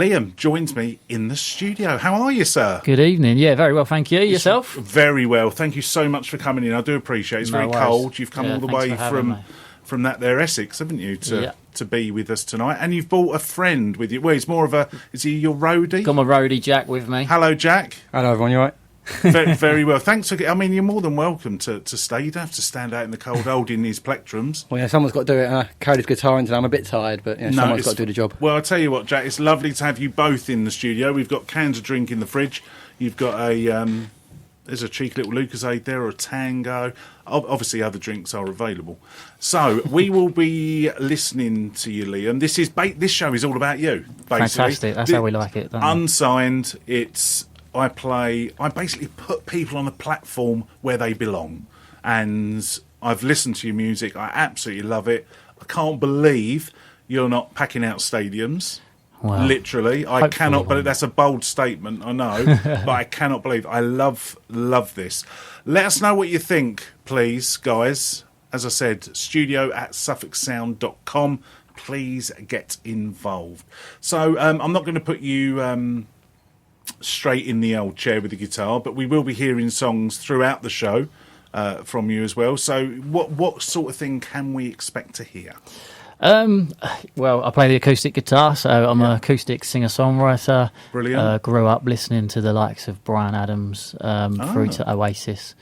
Liam joins me in the studio. How are you, sir? Good evening. Yeah, very well, thank you. Yourself? Very well. Thank you so much for coming in. I do appreciate it. It's very cold. You've come all the way from that there Essex, haven't you, to be with us tonight. And you've brought a friend with you. Well, he's more of a... Is he your roadie? Got my roadie, Jack, with me. Hello, Jack. Hello, everyone. You all right? Very well. Thanks for... I mean, you're more than welcome to stay. You don't have to stand out in the cold holding these plectrums. Well, yeah, someone's got to do it. And I carried his guitar in today. I'm a bit tired, but someone's got to do the job. Well, I'll tell you what, Jack, it's lovely to have you both in the studio. We've got cans of drink in the fridge. You've got a... there's a cheeky little Lucozade there, or a Tango. Obviously, other drinks are available. So we will be listening to you, Liam. This show is all about you, basically. Fantastic. That's how we like it. Unsigned. I basically put people on a platform where they belong, and I've listened to your music. I absolutely love it. I can't believe you're not packing out stadiums. Well, literally, I cannot believe that's a bold statement, I know, but I cannot believe. I love this. Let us know what you think, please, guys. As I said, studio@suffolksound.com. Please get involved. So I'm not going to put you straight in the old chair with the guitar, but we will be hearing songs throughout the show from you as well. So what sort of thing can we expect to hear? Well, I play the acoustic guitar, so I'm an acoustic singer-songwriter. Brilliant. Grew up listening to the likes of Bryan Adams through to Oasis.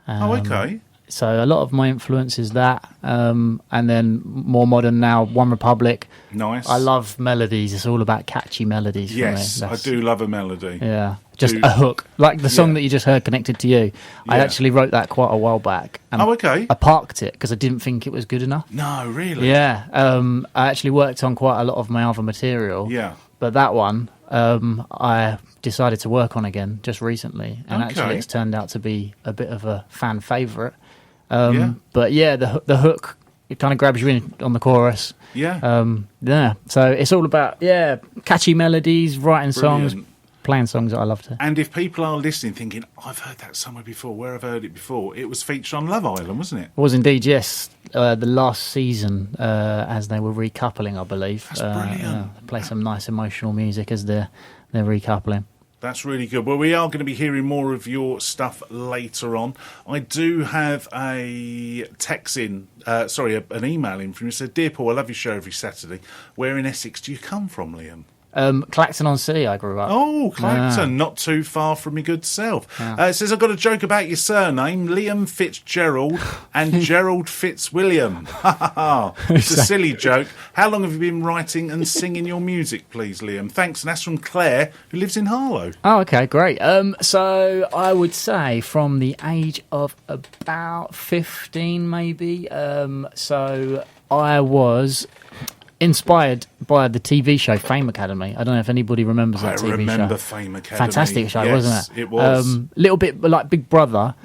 Okay. So a lot of my influence is that, and then more modern now, One Republic. Nice. I love melodies. It's all about catchy melodies for me. Yes, I do love a melody. Yeah, just a hook. Like the song that you just heard, Connected to You. Yeah. I actually wrote that quite a while back. And okay. I parked it because I didn't think it was good enough. No, really? Yeah. I actually worked on quite a lot of my other material. Yeah. But that one, I decided to work on again just recently. And actually it's turned out to be a bit of a fan favourite. But yeah, the hook, it kind of grabs you in on the chorus. Yeah. So it's all about catchy melodies, writing songs, playing songs that I love to. And if people are listening thinking, I've heard that somewhere before, where have I heard it before? It was featured on Love Island, wasn't it? It was indeed, yes. The last season, as they were recoupling, I believe. That's brilliant. Play some nice emotional music as they're recoupling. That's really good. Well, we are going to be hearing more of your stuff later on. I do have an email in from you. It said, "Dear Paul, I love your show every Saturday. Where in Essex do you come from, Liam?" Clacton-on-Sea, I grew up. Oh, Clacton, not too far from your good self. It says, I've got a joke about your surname, Liam Fitzgerald and Gerald Fitzwilliam. It's a silly joke. How long have you been writing and singing your music, please, Liam? Thanks, and that's from Claire, who lives in Harlow. Oh, okay, great. So I would say from the age of about 15, maybe. So I was inspired by the TV show Fame Academy. I don't know if anybody remembers that TV show. I remember Fame Academy. Fantastic show, wasn't it? It was. Little bit like Big Brother,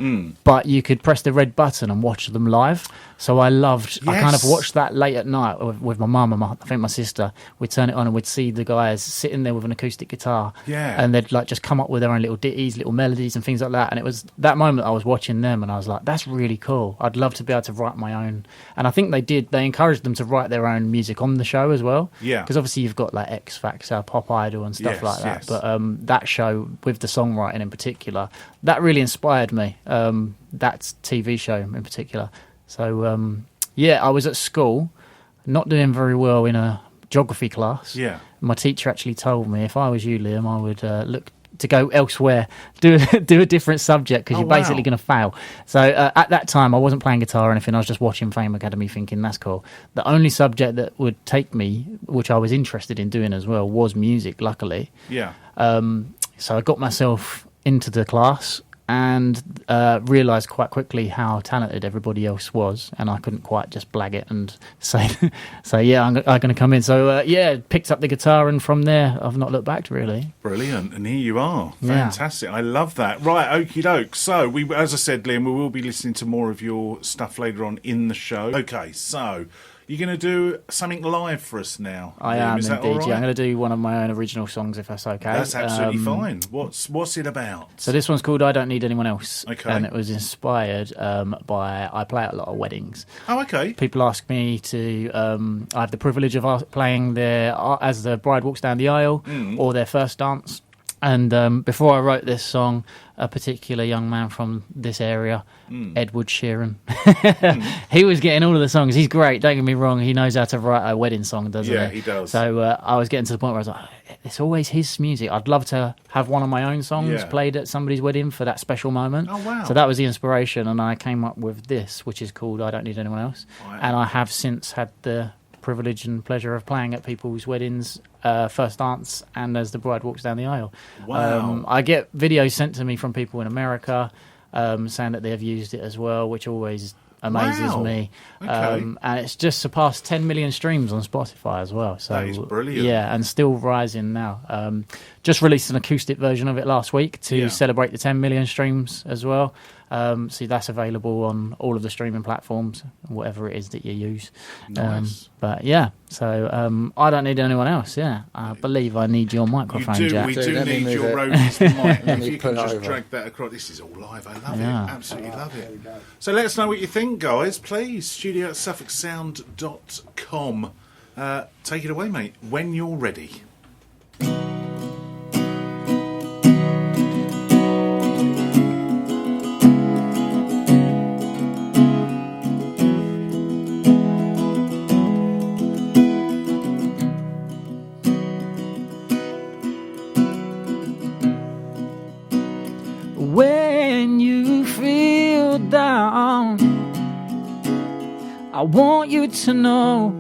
but you could press the red button and watch them live. So I kind of watched that late at night with my mum and I think my sister. We'd turn it on and we'd see the guys sitting there with an acoustic guitar. Yeah. And they'd like just come up with their own little ditties, little melodies and things like that. And it was that moment I was watching them and I was like, that's really cool. I'd love to be able to write my own. And I think they did. They encouraged them to write their own music on the show as well. Yeah. Because obviously you've got like X Factor, Pop Idol and stuff like that. Yes. But that show with the songwriting in particular, that really inspired me. That TV show in particular. So, I was at school, not doing very well in a geography class. Yeah. My teacher actually told me if I was you, Liam, I would look to go elsewhere, do a different subject because you're basically going to fail. So at that time, I wasn't playing guitar or anything. I was just watching Fame Academy thinking, that's cool. The only subject that would take me, which I was interested in doing as well, was music, luckily. Yeah. So I got myself into the class and realised quite quickly how talented everybody else was, and I couldn't quite just blag it and say, I'm going to come in. So, picked up the guitar, and from there, I've not looked back, really. Brilliant, and here you are. Fantastic. I love that. Right, okie doke. So, as I said, Liam, we will be listening to more of your stuff later on in the show. Okay, so You're going to do something live for us now. I am Is that indeed. all right? Yeah, I'm going to do one of my own original songs if that's okay. That's absolutely fine. What's it about? So this one's called "I Don't Need Anyone Else," Okay. and it was inspired by I play at a lot of weddings. Oh, okay. People ask me to. I have the privilege of playing there as the bride walks down the aisle or their first dance. And before I wrote this song, a particular young man from this area, Edward Sheeran, he was getting all of the songs. He's great, don't get me wrong. He knows how to write a wedding song, doesn't he? Yeah, he does. So I was getting to the point where I was like, it's always his music. I'd love to have one of my own songs played at somebody's wedding for that special moment. Oh, wow. So that was the inspiration, and I came up with this, which is called I Don't Need Anyone Else. Right. And I have since had the privilege and pleasure of playing at people's weddings, first dance, and as the bride walks down the aisle. Wow. I get videos sent to me from people in America saying that they have used it as well, which always amazes me. Okay. And it's just surpassed 10 million streams on Spotify as well. So That is brilliant. Yeah, and still rising now. Just released an acoustic version of it last week to celebrate the 10 million streams as well. So that's available on all of the streaming platforms, whatever it is that you use. Nice. But yeah, so I don't need anyone else. Yeah, I believe I need your microphone, You do. Jack. We So do let me need move your it. roadies mic. Let If me you can pull it just over. drag that across. This is all live. I love Yeah. it. Absolutely love it. So let us know what you think, guys. Please, studio at suffolksound.com. Take it away, mate, when you're ready. When you feel down, I want you to know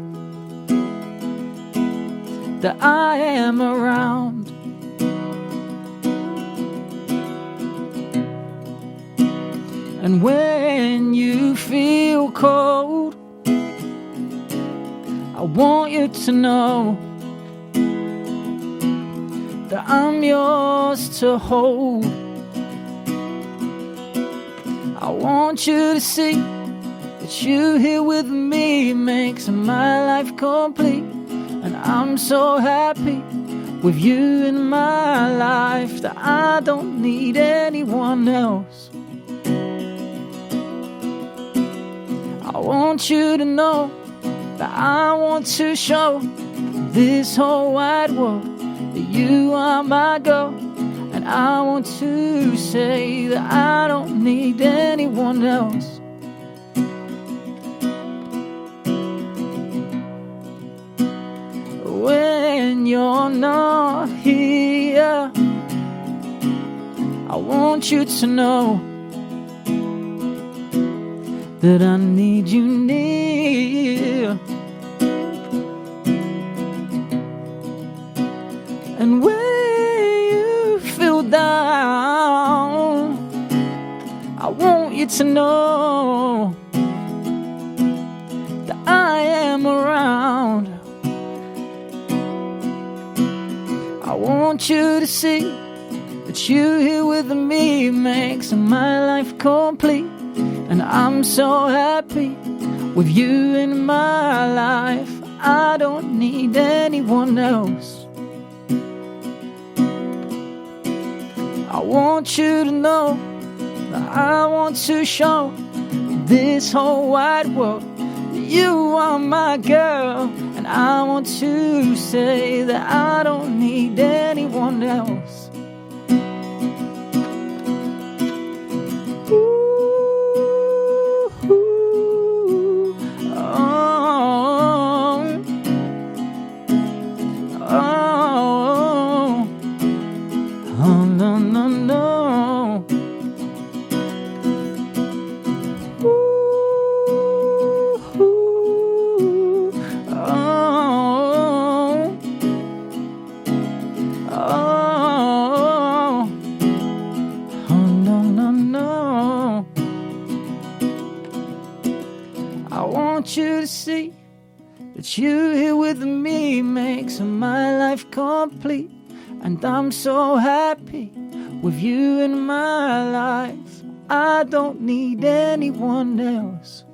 that I am around. And when you feel cold, I want you to know that I'm yours to hold. I want you to see that you here with me makes my life complete. And I'm so happy with you in my life that I don't need anyone else. I want you to know that I want to show this whole wide world that you are my girl. And I want to say that I don't need anyone else. When you're not here, I want you to know that I need you near. And when you feel down, I want you to know that I am around. I want you to see that you here with me makes my life complete. And I'm so happy with you in my life. I don't need anyone else. I want you to know that I want to show this whole wide world that you are my girl. And I want to say that I don't need anyone else. I want you to see that you here with me makes my life complete. And I'm so happy with you in my life. I don't need anyone else.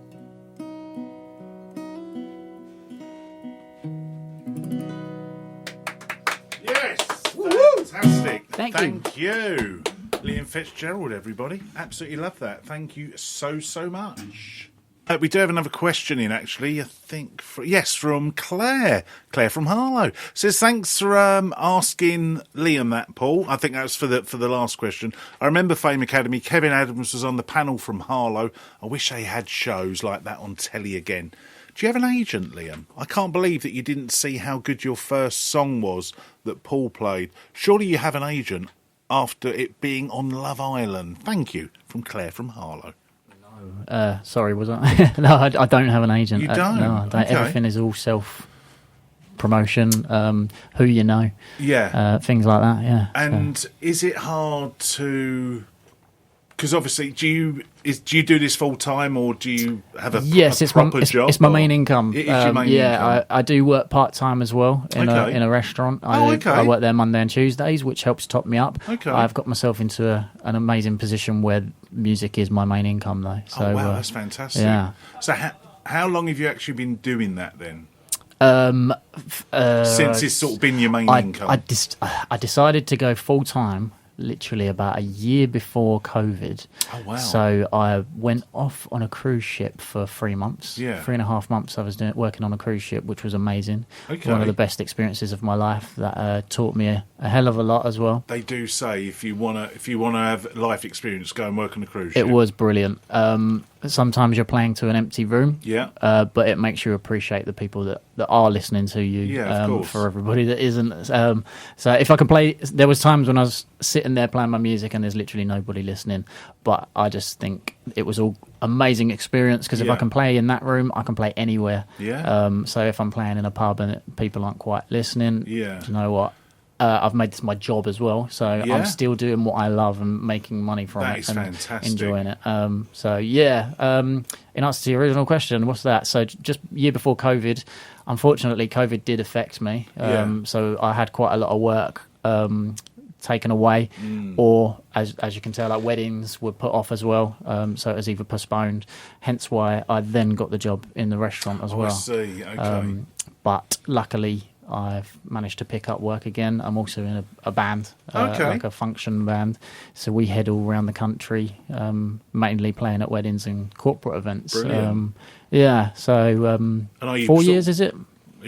Fantastic. Thank you. Liam Fitzgerald, everybody. Absolutely love that. Thank you so much. We do have another question in, actually. I think, from Claire. Claire from Harlow. Says, thanks for asking Liam that, Paul. I think that was for the last question. I remember Fame Academy. Kevin Adams was on the panel from Harlow. I wish they had shows like that on telly again. Do you have an agent, Liam? I can't believe that you didn't see how good your first song was that Paul played. Surely you have an agent after it being on Love Island. Thank you. From Claire from Harlow. Sorry, was I? No, I don't have an agent. You don't? No, I don't. Okay. Everything is all self-promotion, who you know. Yeah. Things like that, yeah. And is it hard to... Because obviously, do you do this full time, or do you have a proper job? It's my main income. It is your main income. I do work part time as well in a restaurant. I work there Monday and Tuesdays, which helps top me up. Okay. I've got myself into an amazing position where music is my main income, though. So, wow, that's fantastic. Yeah. So how long have you actually been doing that then? Since it's sort of been your main income. I decided to go full time literally about a year before COVID. Oh, wow. So I went off on a cruise ship for 3 months. Yeah. 3.5 months I was working on a cruise ship, which was amazing. Okay. One of the best experiences of my life that taught me a hell of a lot as well. They do say if you wanna have life experience, go and work on a cruise ship. It was brilliant. Sometimes you're playing to an empty room, yeah, but it makes you appreciate the people that are listening to you. Yeah, of course. For everybody that isn't. So if I can play, there was times when I was sitting there playing my music and there's literally nobody listening, but I just think it was all amazing experience because if I can play in that room, I can play anywhere. Yeah. So if I'm playing in a pub and people aren't quite listening, yeah, you know what? I've made this my job as well, so I'm still doing what I love and making money from that it is and fantastic. enjoying it. In answer to your original question, what's that? So just year before COVID, unfortunately, COVID did affect me. So I had quite a lot of work taken away, or as you can tell, like weddings were put off as well. So it was either postponed. Hence why I then got the job in the restaurant as well. I see. Okay. But luckily, I've managed to pick up work again. I'm also in a band, like a function band. So we head all around the country, mainly playing at weddings and corporate events. Brilliant. So 4 years, is it?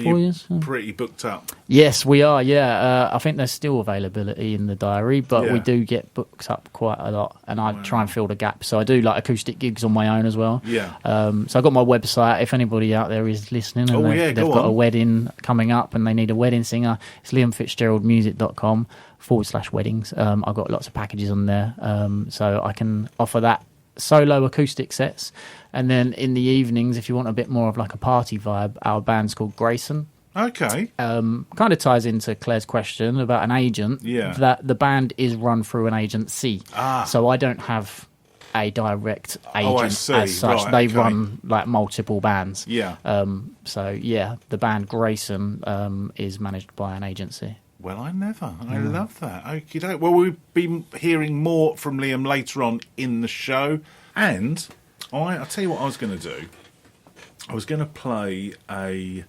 4 years? Pretty booked up. Yes, we are, I think there's still availability in the diary, but we do get booked up quite a lot, and I try and fill the gap. So I do like acoustic gigs on my own as well. Yeah. So I've got my website. If anybody out there is listening and they've got a wedding coming up and they need a wedding singer, it's liamfitzgeraldmusic.com/weddings. I've got lots of packages on there, so I can offer that solo acoustic sets. And then in the evenings, if you want a bit more of like a party vibe, our band's called Grayson. Okay. Kind of ties into Claire's question about an agent. Yeah. That the band is run through an agency. So I don't have a direct agent as such. Right, they run like multiple bands. Yeah. The band Grayson is managed by an agency. Well, I love that. Okay. Well, we'll be hearing more from Liam later on in the show. And I'll tell you what I was going to do. I was going to play a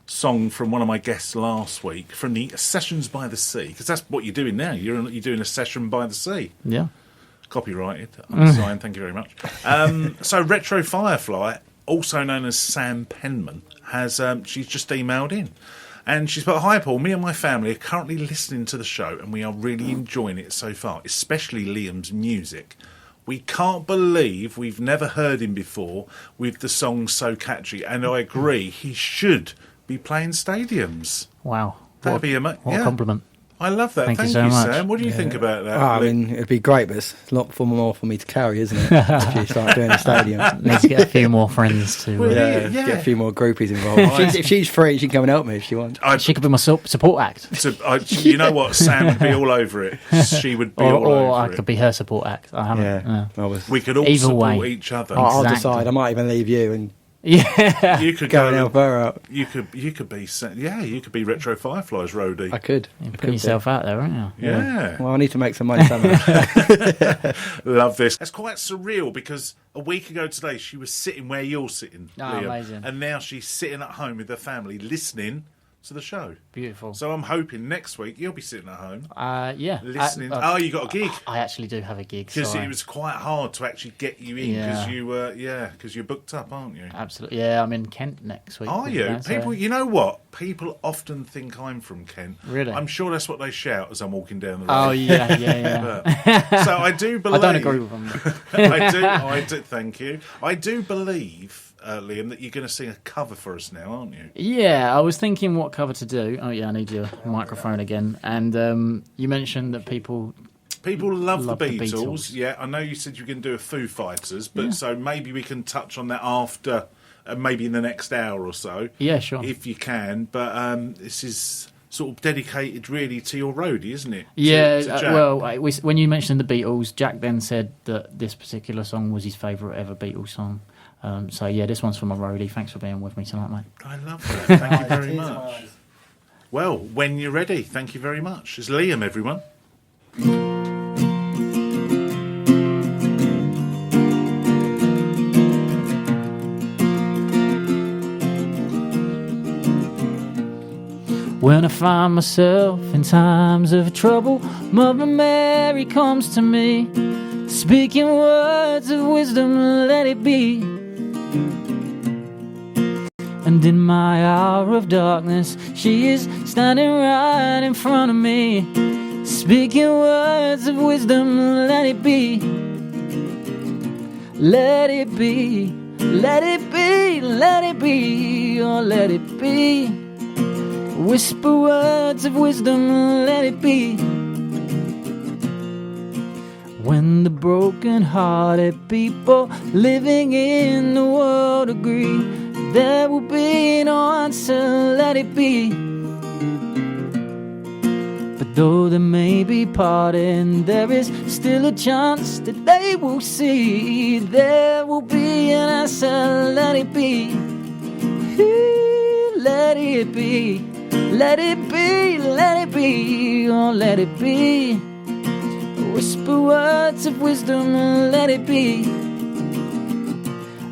song from one of my guests last week from the Sessions by the Sea, because that's what you're doing now. You're doing a session by the sea. Yeah. Copyrighted. Unsigned. Thank you very much. So Retro Firefly, also known as Sam Penman, has she's just emailed in. And she's put, "Hi Paul, me and my family are currently listening to the show and we are really enjoying it so far, especially Liam's music. We can't believe we've never heard him before with the song so catchy, and I agree, he should be playing stadiums." Wow. That'd be amazing. What a compliment. I love that. Thank you so much. Sam. What do you think about that? I mean, it'd be great, but it's a lot more for me to carry, isn't it? If you start doing a stadium. Need to get a few more friends to... Get a few more groupies involved. If she's free, she can come and help me if she wants. She could be my support act. You know what? Sam would be all over it. She would be all over it. Or I could be her support act. I haven't. We could all support each other. I'll decide. I might even leave you and... Yeah, you could go and help her out. You could be Retro Fireflies roadie. I could. Put yourself out there, aren't you? Yeah. Well, I need to make some money somehow. Love this. That's quite surreal because a week ago today she was sitting where you're sitting, Liam, amazing. and now she's sitting at home with her family listening to the show. Beautiful. So I'm hoping next week you'll be sitting at home. Yeah. Listening. You got a gig. I actually do have a gig. Because it was quite hard to actually get you in because you were, because you're booked up, aren't you? Absolutely. Yeah, I'm in Kent next week. Are you? People, you know what? People often think I'm from Kent. Really? I'm sure that's what they shout as I'm walking down the road. Oh, yeah. So I do believe... I don't agree with them. I do, thank you. I do believe... Liam, that you're going to sing a cover for us now, aren't you? Yeah, I was thinking what cover to do. Oh, yeah, I need your microphone again. And you mentioned that people love the Beatles. Yeah, I know you said you were going to do a Foo Fighters, but so maybe we can touch on that after, maybe in the next hour or so. Yeah, sure. If you can. But this is sort of dedicated really to your roadie, isn't it? Yeah, to Jack. well, when you mentioned the Beatles, Jack then said that this particular song was his favourite ever Beatles song. So yeah, this one's for my roadie. Thanks for being with me tonight, mate. I love that. Thank you very much. Well, when you're ready, thank you very much. It's Liam, everyone. When I find myself in times of trouble, Mother Mary comes to me, speaking words of wisdom, let it be. And in my hour of darkness, she is standing right in front of me, speaking words of wisdom, let it be. Let it be, let it be, let it be, oh let it be. Whisper words of wisdom, let it be. When the broken-hearted people living in the world agree, there will be no answer, let it be. But though there may be parting, there is still a chance that they will see. There will be an answer, let it be. Let it be, let it be, let it be, oh let it be. Whisper words of wisdom, let it be.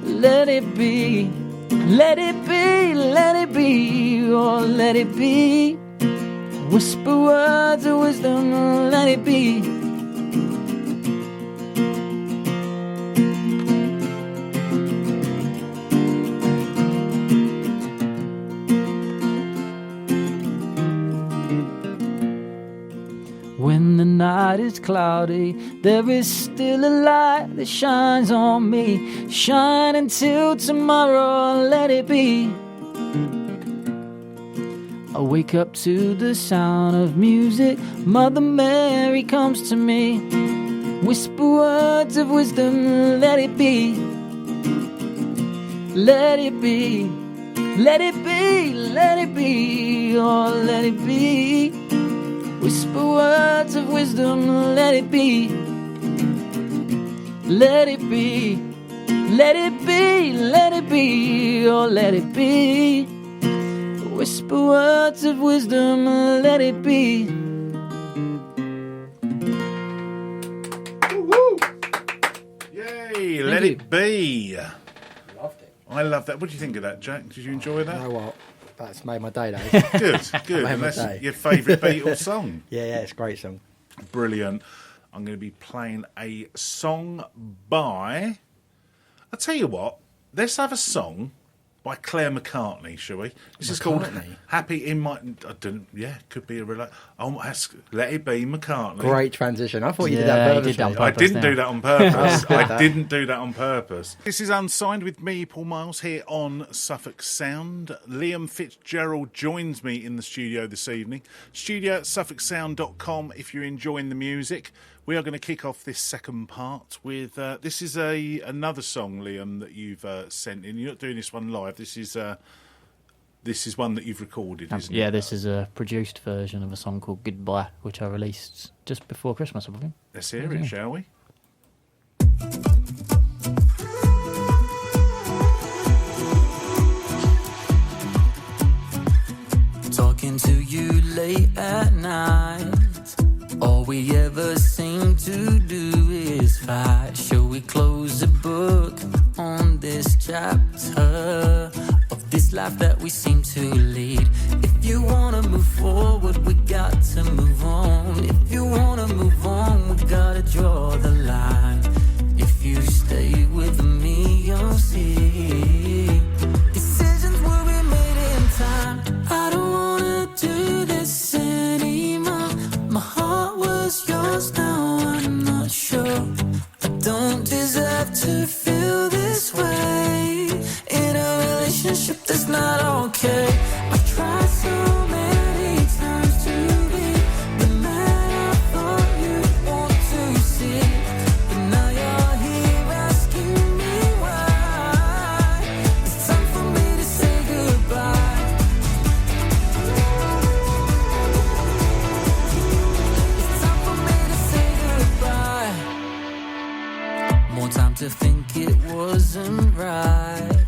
Let it be. Let it be, let it be, oh let it be. Whisper words of wisdom, let it be. When the night is cloudy, there is still a light that shines on me. Shine until tomorrow, let it be. I wake up to the sound of music. Mother Mary comes to me, whisper words of wisdom, let it be. Let it be, let it be, let it be, oh let it be. Whisper words of wisdom, let it be. Let it be, let it be, let it be, oh let it be. Whisper words of wisdom, let it be. Woo-hoo. Yay, let it be. Loved it. I love that. What do you think of that, Jack? Did you enjoy that? You know what? That's made my day, that is. Good. Made And my that's day. your favourite Beatles song. Yeah, it's a great song. Brilliant. I'm going to be playing a song by... I'll tell you what. Let's have a song by Claire McCartney, shall we? This is called McCartney? Happy in My... I don't... Yeah, could be a... Let It Be McCartney. Great transition. I thought you did Yeah, that you did purposely. that I didn't do that on purpose. Oh, I didn't do that on purpose. This is Unsigned with me, Paul Miles, here on Suffolk Sound. Liam Fitzgerald joins me in the studio this evening. Studio at suffolksound.com if you're enjoying the music. We are going to kick off this second part with... this is another song, Liam, that you've sent in. You're not doing this one live. This is one that you've recorded, isn't it? Yeah, this is a produced version of a song called Goodbye, which I released just before Christmas, I believe. Let's hear it, shall we? Talking to you late at night. All we ever seem to do is fight. Shall we close the book on this chapter of this life that we seem to lead? If you was yours, now I'm not sure. I don't deserve to feel this way. In a relationship that's not okay. I've tried so many times to be the man I thought you'd want to see. But now you're here asking me why. It's time for me to say goodbye. It's time for me to say goodbye. More time to think it wasn't right.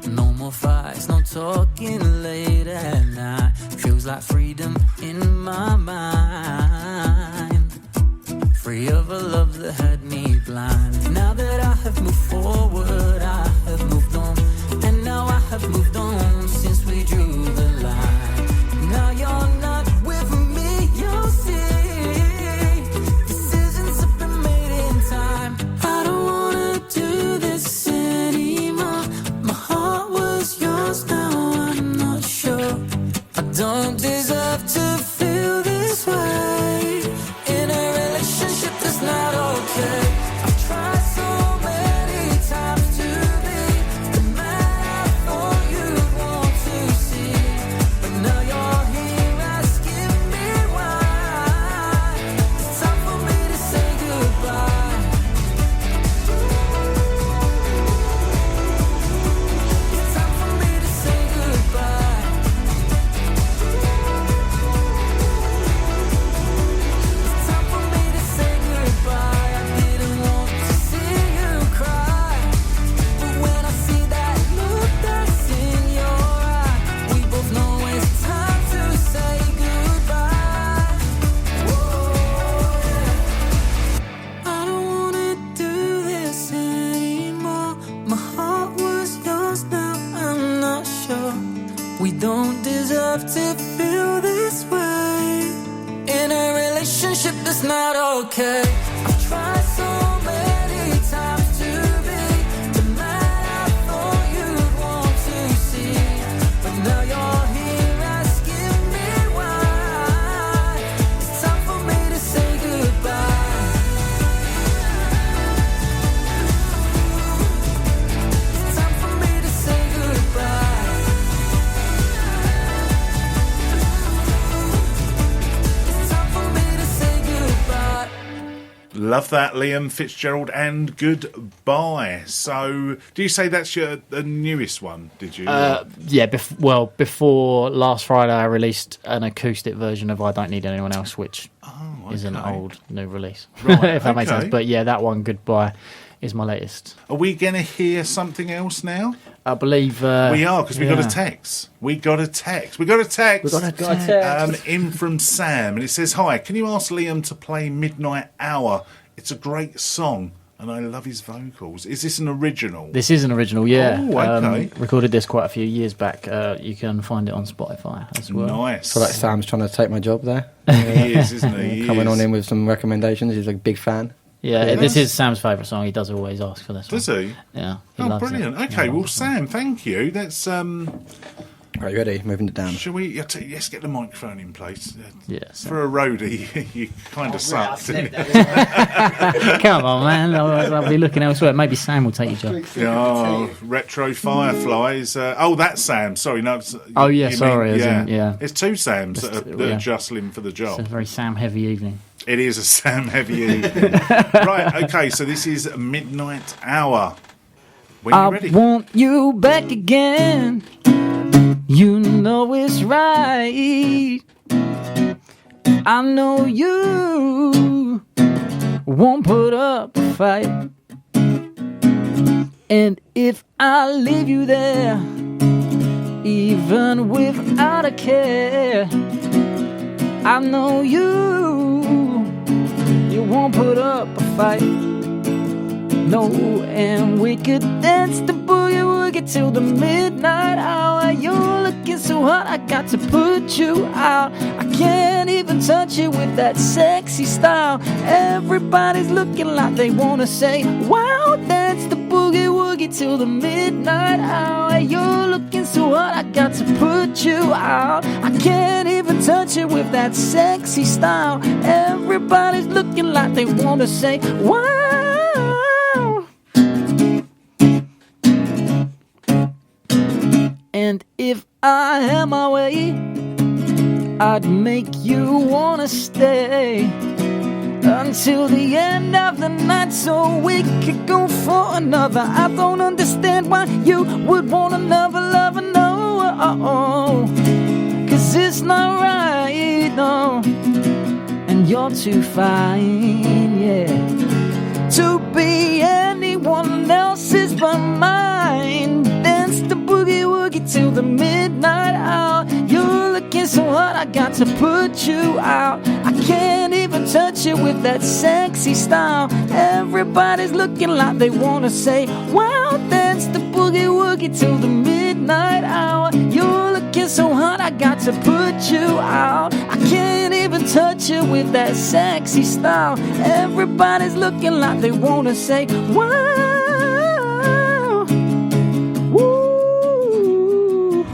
No more fights, no talking late at night. Feels like freedom in my mind. Free of a love that had me blind. Now that I have moved forward, I have moved on. And now I have moved on since we drew the line. Now you're not with me, you'll see. Decisions have been made in time. I don't wanna do this anymore. My heart was yours, now I'm not sure. I don't deserve to feel this way. In a relationship that's not okay. I've tried so many times to be the man I thought you'd want to see. But now you're here asking me why. It's time for me to say goodbye. It's time for me to say goodbye. It's time for me to say goodbye. I didn't want to see you cry, but when I see that look that's in your eye, we both know it's time to say goodbye. I don't wanna do this anymore. My heart was yours, now I'm not sure. We don't deserve to feel this way. In a relationship that's not okay. I've tried so many times to be the man I thought you'd want to see. But now you're here asking me why. It's time for me to say goodbye. It's time for me to say goodbye. It's time for me to say goodbye. Love that, Liam Fitzgerald, and Goodbye. So, do you say that's the newest one? Did you? Yeah, before last Friday, I released an acoustic version of I Don't Need Anyone Else, which is an old new release, Right, if that makes okay. sense. But yeah, that one, Goodbye, is my latest. Are we going to hear something else now? I believe We are, because we got yeah. a text. We got a text. In from Sam, and it says, "Hi, can you ask Liam to play Midnight Hour? It's a great song, and I love his vocals. Is this an original?" This is an original, yeah. Oh, okay. Recorded this quite a few years back. You can find it on Spotify as well. Nice. I feel like Sam's trying to take my job there. He is, isn't he? He Coming is. on in with some recommendations. He's a big fan. Yeah, this is Sam's favourite song. He does always ask for this Does one. he? Yeah. He Oh, loves brilliant. It. Okay, Yeah, well, Sam, thank you. That's Right, you ready? Moving it down. Shall we? Let's get the microphone in place. Yes. For a roadie, you kind of suck. Come on, man. I'll be looking elsewhere. Maybe Sam will take your job. Oh, retro fireflies. That's Sam. Sorry, no. Oh, yeah, you sorry, mean- as yeah. in- yeah. It's two Sams that are yeah. jostling for the It's a job. very Sam-heavy evening. It is a Sam heavy evening. Right, okay, so this is Midnight Hour. When you're ready. want you back again. You know it's right. I know you won't put up a fight. And if I leave you there, even without a care, I know you won't put up a fight. No, and we could dance the boogie woogie till the midnight hour. You're looking so hot, I got to put you out. I can't even touch you with that sexy style. Everybody's looking like they wanna say, wow, that's the boogie woogie till the midnight hour. You're looking so hot, I got to put you out. I can't even touch you with that sexy style. Everybody's looking like they wanna say, wow. And if I had my way, I'd make you wanna stay until the end of the night, so we could go for another. I don't understand why you would want another lover, no. Cause it's not right, no. And you're too fine, yeah, to be anyone else's but mine. Dance the boogie woogie till the midnight hour. You're looking so hot, I got to put you out. I can't even touch you with that sexy style. Everybody's looking like they wanna say, wow, dance the boogie woogie till the midnight hour. You're looking so hot, I got to put you out. I can't even touch you with that sexy style. Everybody's looking like they wanna say, wow. Woo,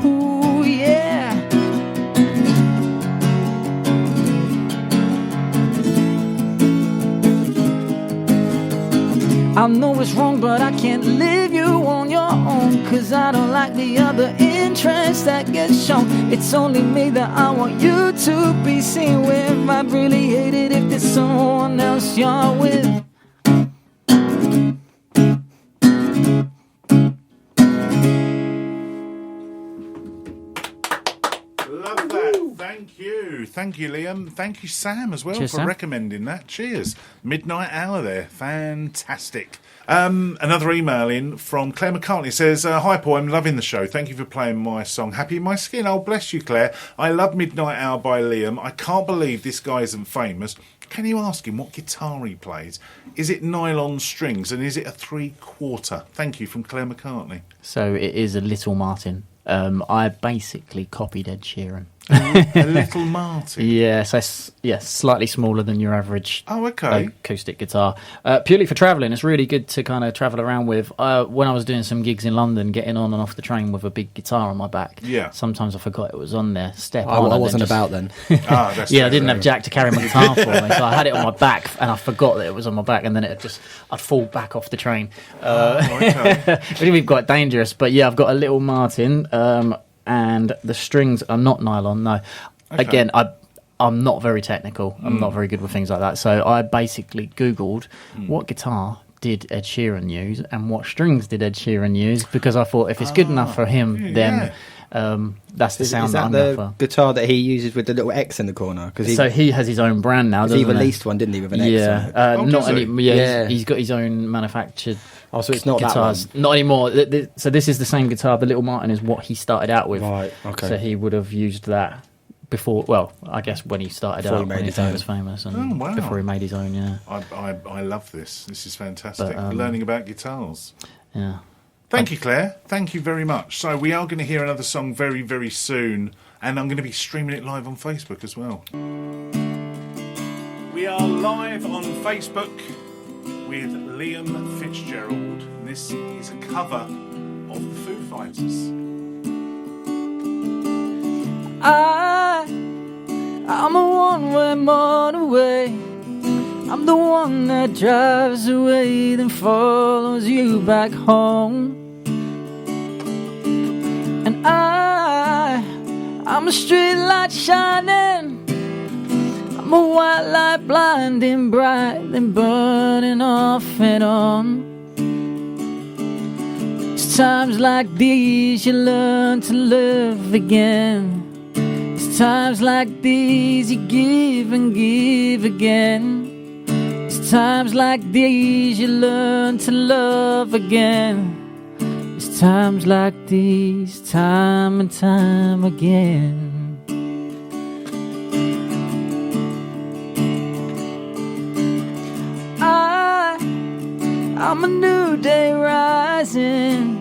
yeah. I know it's wrong, but I can't leave you on your own. Cause I don't like the other interest that gets shown. It's only me that I want you to be seen with. I'd really hate it if there's someone else you're with. Love that. Thank you, Liam. Thank you, Sam, as well. Cheers, for Sam. recommending that. Cheers. Midnight Hour there. Fantastic. Another email in from Claire McCartney. Says, hi Paul, I'm loving the show. Thank you for playing my song Happy in My Skin. Oh, bless you, Claire. I love Midnight Hour by Liam. I can't believe this guy isn't famous. Can you ask him what guitar he plays? Is it nylon strings and is it a 3/4? Thank you, from Claire McCartney. So it is a Little Martin. I basically copied Ed Sheeran. A Little Martin. Yeah, so slightly smaller than your average acoustic guitar. Purely for travelling, it's really good to kind of travel around with. When I was doing some gigs in London, getting on and off the train with a big guitar on my back. Yeah. Sometimes I forgot it was on there. I wasn't about then. That's yeah, I didn't have Jack to carry my guitar for me, so I had it on my back, and I forgot that it was on my back, and then I'd fall back off the train. It would be quite dangerous, but yeah, I've got a Little Martin. And the strings are not nylon, no. Okay. Again, I'm not very technical. I'm not very good with things like that. So I basically Googled what guitar did Ed Sheeran use and what strings did Ed Sheeran use, because I thought if it's good enough for him, then that's the sound that I'm going for. Guitar that he uses with the little X in the corner? So he has his own brand now. He released one, didn't he, with an X on it? Not anymore. Yeah, he's got his own manufactured. Oh, so it's not guitars. That one? Not anymore. So this is the same guitar. The Little Martin is what he started out with. Right, okay. So he would have used that before, well, I guess when he started out, when he was famous, and before he made his own, yeah. I love this. This is fantastic. Learning about guitars. Yeah. Thank you, Claire. Thank you very much. So we are going to hear another song very, very soon, and I'm going to be streaming it live on Facebook as well. We are live on Facebook with Liam Fitzgerald. This is a cover of the Foo Fighters. I'm a one-way motorway. I'm the one that drives away, then follows you back home. And I'm a street light shining. I'm a white light blinding bright, then burning off and on. It's times like these you learn to live again. It's times like these you give and give again. It's times like these you learn to love again. It's times like these, time and time again. I'm a new day rising.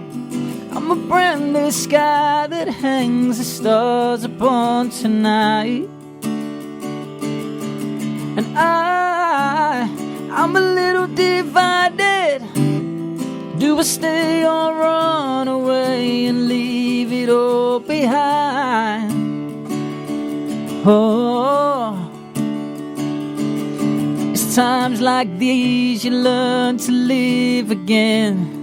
I'm I'm a brand new sky that hangs the stars upon tonight. And I'm a little divided. Do I stay or run away and leave it all behind? Oh, it's times like these you learn to live again.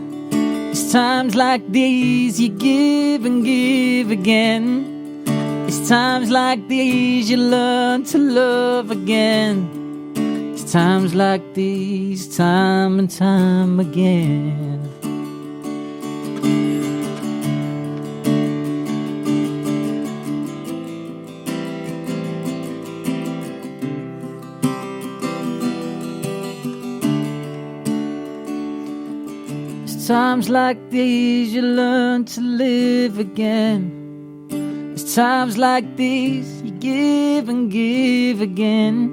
It's times like these you give and give again. It's times like these you learn to love again. It's times like these, time and time again. It's times like these you learn to live again. It's times like these you give and give again.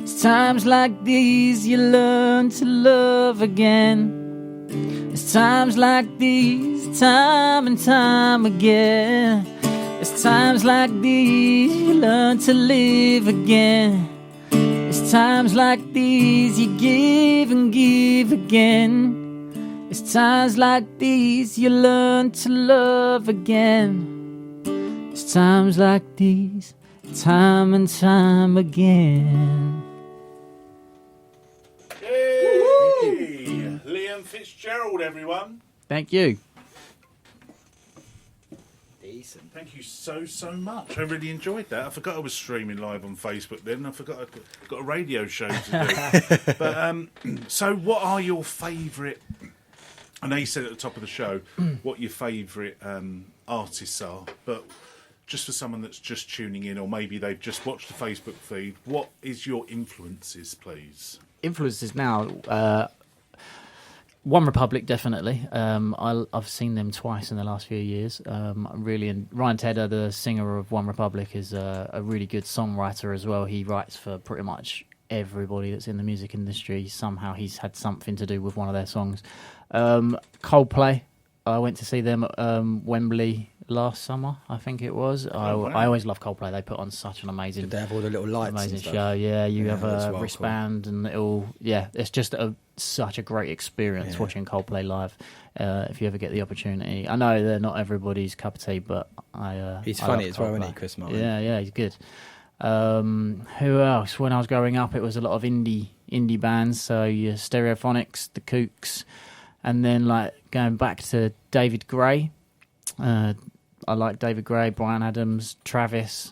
It's times like these you learn to love again. It's times like these, time and time again. It's times like these you learn to live again. It's times like these you give and give again. It's times like these you learn to love again. It's times like these, time and time again. Hey! Liam Fitzgerald, everyone. Thank you. Decent. Thank you so much. I really enjoyed that. I forgot I was streaming live on Facebook then. I forgot I'd got a radio show to do. But so what are your favourite... I know you said at the top of the show what your favourite artists are, but just for someone that's just tuning in, or maybe they've just watched the Facebook feed, what is your influences, please? Influences now, One Republic definitely. I've seen them twice in the last few years. Ryan Tedder, the singer of One Republic, is a really good songwriter as well. He writes for pretty much everybody that's in the music industry. Somehow he's had something to do with one of their songs. Coldplay, I went to see them at Wembley last summer, I think it was. I always love Coldplay. They put on such an amazing... Did they have all the little lights amazing and stuff? show. Yeah, you have a well wristband and it's just such a great experience watching Coldplay live. If you ever get the opportunity, I know they're not everybody's cup of tea, but he's I funny love as well, Coldplay. isn't he, Chris Martin? Yeah, he's good. Who else? When I was growing up, it was a lot of indie bands. So your Stereophonics, the Kooks, and then like going back to David Gray. I like David Gray, Bryan Adams, Travis.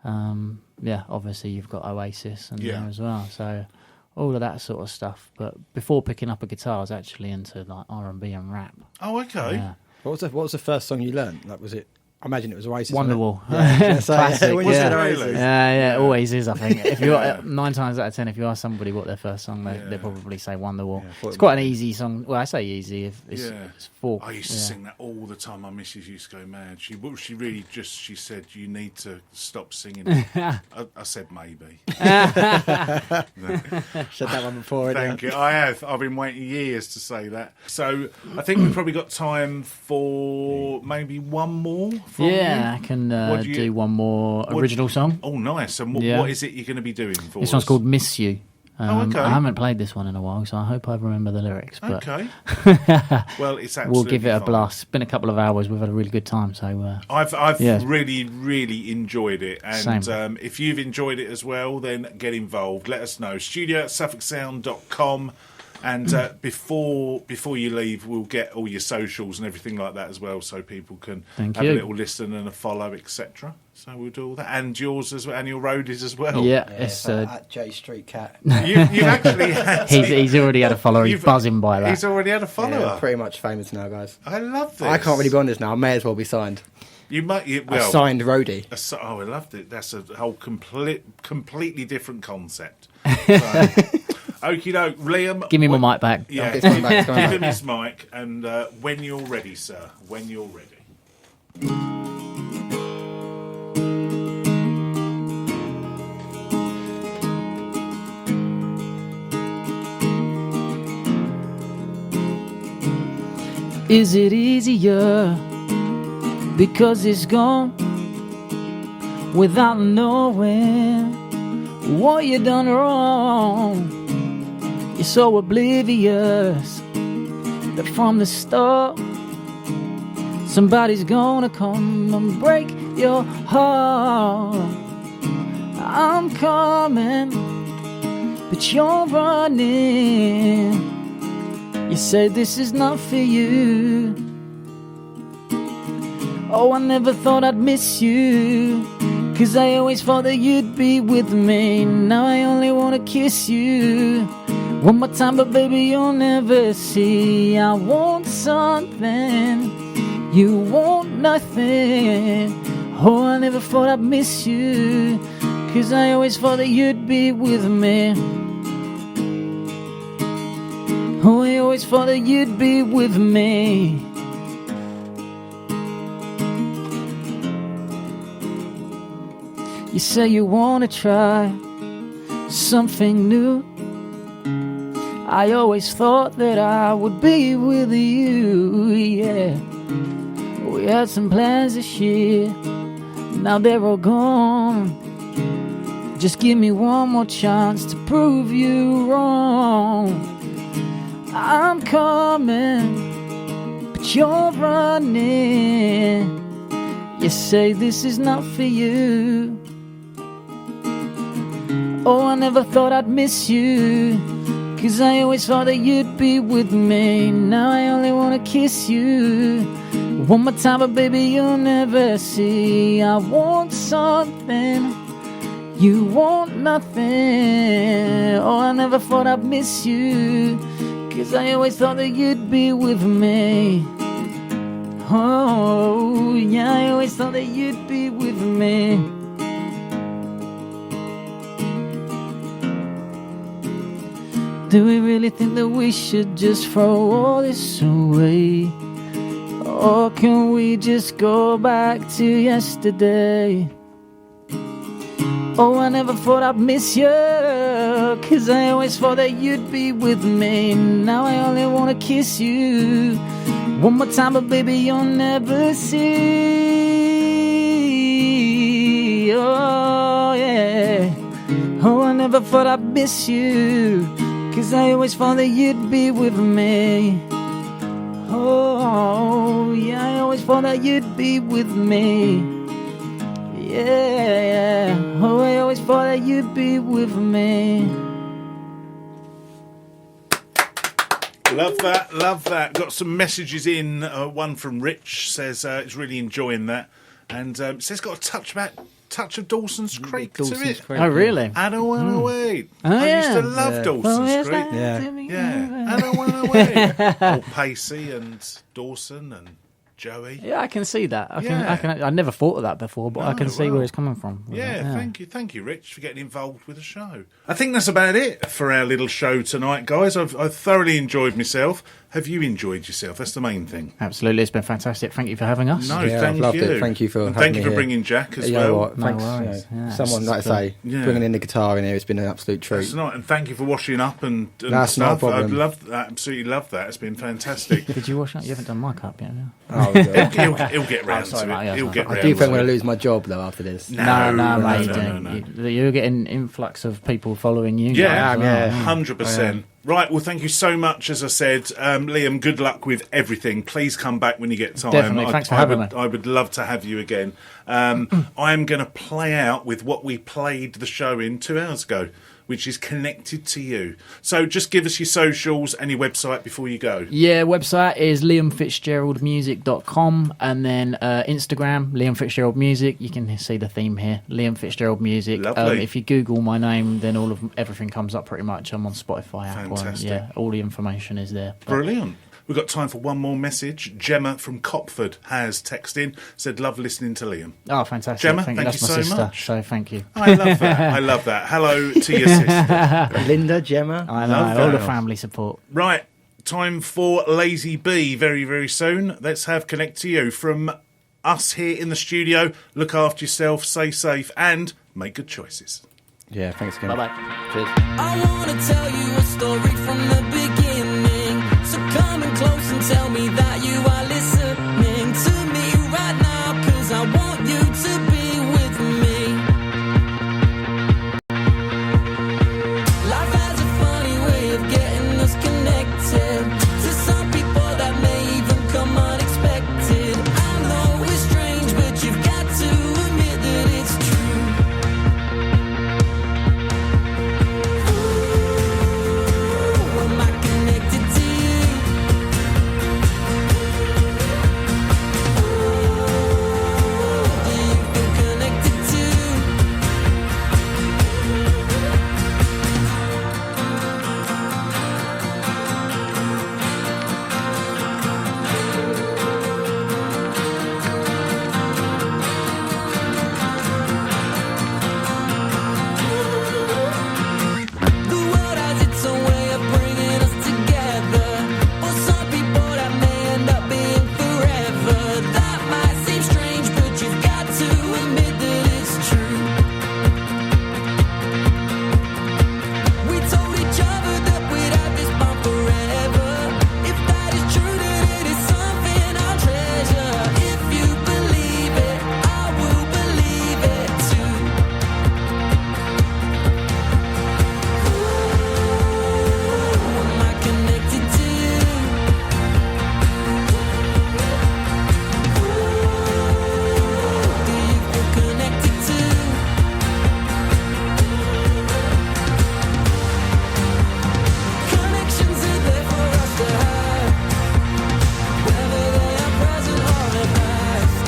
Obviously you've got Oasis and there as well. So all of that sort of stuff. But before picking up a guitar, I was actually into like R&B and rap. Oh, okay. Yeah. What was the first song you learned? Like, was it? I imagine it was Oasis. Wonderwall. Classic. Was it really? Yeah, it always is, I think. If you 9 times out of 10, if you ask somebody what their first song, they probably say Wonderwall. Yeah, it's quite an easy song. Well, I say easy. If it's folk. I used to sing that all the time. My missus used to go mad. She said, you need to stop singing. I said, maybe. Said that one before. Thank you. I have. I've been waiting years to say that. So I think we've probably got time for maybe one more. I can do one more original song. Oh, nice. And what is it you're going to be doing for This us? one's called Miss You. Okay. I haven't played this one in a while, so I hope I remember the lyrics. But Okay. Well, it's absolutely we'll give it a fine. blast. It's been a couple of hours. We've had a really good time. So I've really, really enjoyed it. And if you've enjoyed it as well, then get involved. Let us know. studio@suffolksound.com. And before you leave, we'll get all your socials and everything like that as well, so people can have a little listen and a follow, etc. So we'll do all that, and yours as well, and your roadies as well. it's at J Street Cat. You've actually had. he's already had a follower. He's buzzing by that. He's already had a follower. Yeah, pretty much famous now, guys. I love this. I can't really be on this now. I may as well be signed. You might. A signed roadie. I loved it. That's a whole completely different concept. Okie doke, Liam. Give me my mic back. Yeah, It's coming back, it's coming give back. him his mic, and when you're ready, sir. When you're ready. Is it easier because it's gone without knowing what you done wrong? You're so oblivious that from the start somebody's gonna come and break your heart. I'm coming, but you're running. You say this is not for you. Oh, I never thought I'd miss you, 'cause I always thought that you'd be with me. Now I only wanna kiss you one more time, but baby you'll never see. I want something, you want nothing. Oh, I never thought I'd miss you, 'cause I always thought that you'd be with me. Oh, I always thought that you'd be with me. You say you wanna try something new. I always thought that I would be with you, yeah. We had some plans this year, now they're all gone. Just give me one more chance to prove you wrong. I'm coming, but you're running. You say this is not for you. Oh, I never thought I'd miss you, 'cause I always thought that you'd be with me. Now I only wanna kiss you one more time, but baby you'll never see. I want something, you want nothing. Oh, I never thought I'd miss you, 'cause I always thought that you'd be with me. Oh, yeah, I always thought that you'd be with me. Do we really think that we should just throw all this away? Or can we just go back to yesterday? Oh, I never thought I'd miss you, 'cause I always thought that you'd be with me. Now I only wanna kiss you one more time, but baby you'll never see. Oh yeah. Oh, I never thought I'd miss you, 'cause I always thought that you'd be with me. Oh, yeah, I always thought that you'd be with me. Yeah, oh, I always thought that you'd be with me. Love that, love that. Got some messages in. One from Rich says he's really enjoying that. And says got a touch of Dawson's Creek to it. Oh, really? I don't want to wait. Oh, I used to yeah. love Dawson's Creek. Yeah. I don't want to wait. All Pacey and Dawson and Joey. Yeah, I can see that. I never thought of that before, but I can see where it's coming from. Yeah, thank you, Rich, for getting involved with the show. I think that's about it for our little show tonight, guys. I've thoroughly enjoyed myself. Have you enjoyed yourself? That's the main thing. Absolutely, it's been fantastic. Thank you for having us. No, yeah, thank I've loved you. it. Thank you for and having thank you me for here. bringing Jack as You know well. what? No Thanks. worries. Yeah. Someone, like I say, Yeah. bringing in the guitar in here, it's been an absolute treat. That's not, and thank you for washing up and That's no stuff. problem. I love that. Absolutely love that. It's been fantastic. Did you wash up? You haven't done my cup yet, have Oh, He'll get round sorry, to mate, it. yeah, He'll sorry. get I round do think I'm to going it. to lose my job though after this. No, mate. no. You're getting influx of people following you. Yeah, guys, 100%. Right, well, thank you so much. As I said, Liam, good luck with everything. Please come back when you get time. Definitely. Thanks for having me. I would love to have you again. I am going to play out with what we played the show in 2 hours ago, which is Connected to You. So just give us your socials and your website before you go. Yeah, website is liamfitzgeraldmusic.com, and then Instagram, Liam Fitzgerald Music. You can see the theme here, Liam Fitzgerald Music. Lovely. If you Google my name, then everything comes up pretty much. I'm on Spotify, Apple. Fantastic. Yeah, all the information is there. Brilliant. We've got time for one more message. Gemma from Copford has texted in, said, love listening to Liam. Oh, fantastic. Gemma, thank you. thank That's you my so sister, much. so thank you. I love that. I love that. Hello to your sister. Linda, Gemma. I Love know, all that. the family support. Right, time for Lazy B very, very soon. Let's have Connect to You from us here in the studio. Look after yourself, stay safe, and make good choices. Yeah, thanks again. Bye-bye. Cheers. I wanna tell you a story from the beginning. So come coming close and tell me that you are listening to me right now, 'cause I want you to be with me. Life has a funny way of getting us connected to some people that may even come unexpected. I know it's strange, but you've got to admit that it's true. Ooh, am I connected to you? Ooh, do you feel connected too? The world has its own way of bringing us together. For some people that may end up being forever. That might seem strange, but you've got to admit that it's true. We told each other that we'd have this bond forever. If that is true, then it is something I'll treasure. If you believe it, I will believe it too. Am I connected to you? Do you feel connected too? Connections are there for us to have, whether they are present or in past.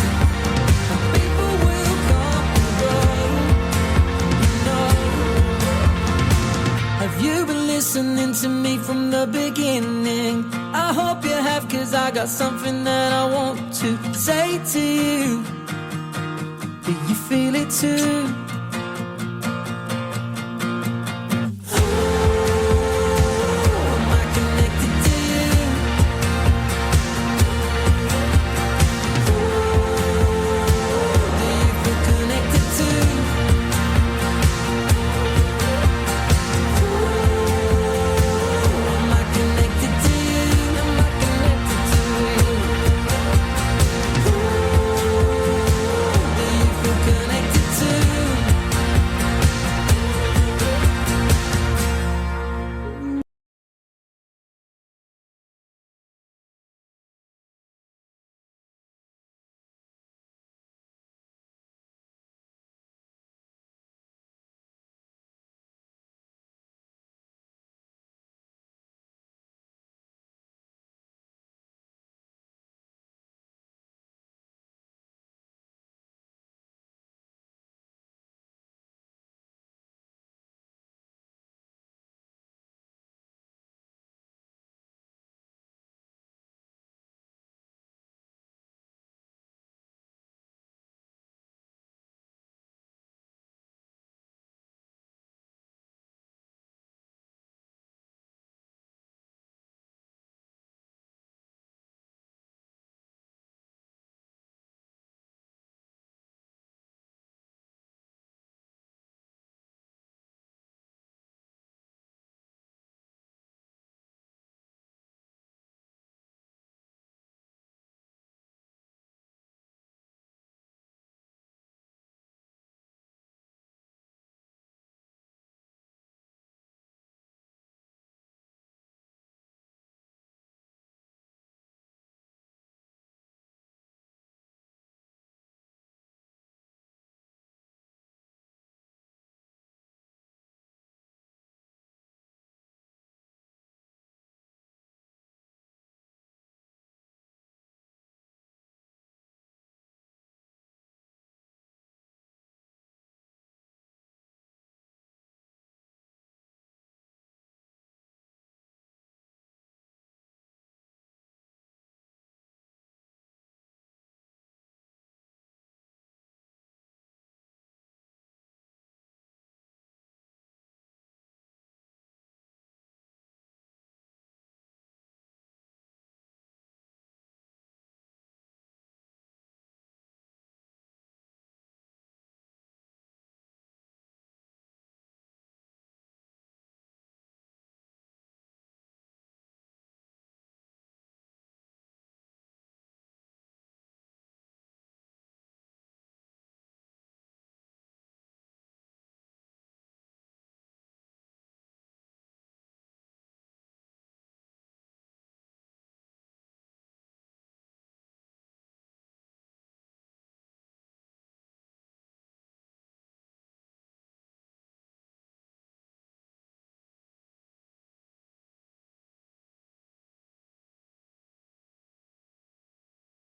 People will come and go, you know. Have you been listening to me from the beginning? I hope you have, 'cause I got something that I want to say to you. Do you feel it too?